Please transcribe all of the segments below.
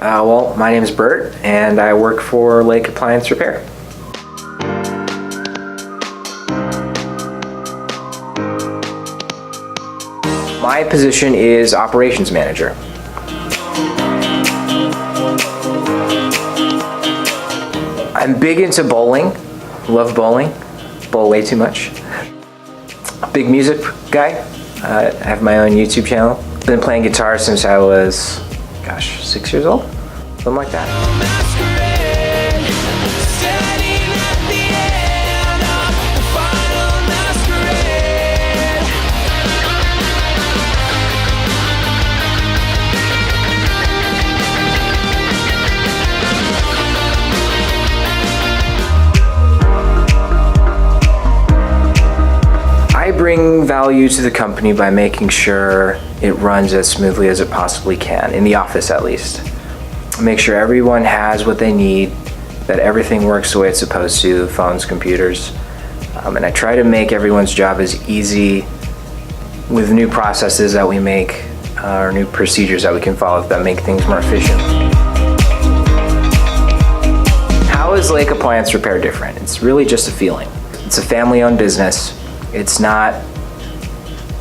Well, my name is Bert, and I work for Lake Appliance Repair. My position is operations manager. I'm big into bowling, love bowling, bowl way too much. Big music guy, I have my own YouTube channel. Been playing guitar since I was, 6 years old, something like that. I bring value to the company by making sure it runs as smoothly as it possibly can, in the office at least. Make sure everyone has what they need, that everything works the way it's supposed to, phones, computers. And I try to make everyone's job as easy with new processes that we make, or new procedures that we can follow that make things more efficient. How is Lake Appliance Repair different? It's really just a feeling. It's a family-owned business. It's not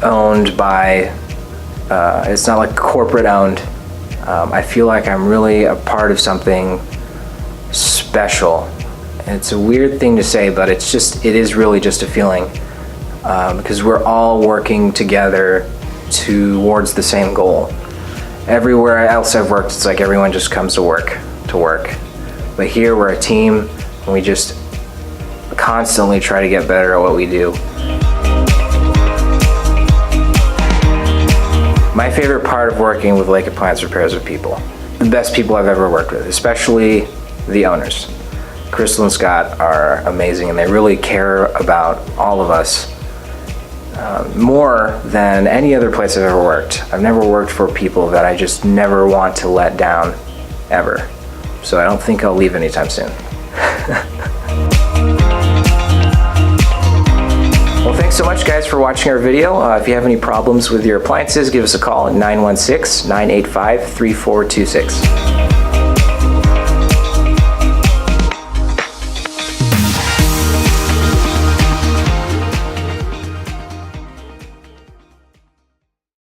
owned by, it's not like corporate owned. I feel like I'm really a part of something special. And it's a weird thing to say, but it is really just a feeling, because we're all working together towards the same goal. Everywhere else I've worked, it's like everyone just comes to work. But here we're a team, and we just constantly try to get better at what we do. My favorite part of working with Lake Appliance Repairs are people. The best people I've ever worked with, especially the owners. Crystal and Scott are amazing, and they really care about all of us more than any other place I've ever worked. I've never worked for people that I just never want to let down, ever. So I don't think I'll leave anytime soon. Well, thanks so much, guys, for watching our video. If you have any problems with your appliances, give us a call at 916-985-3426.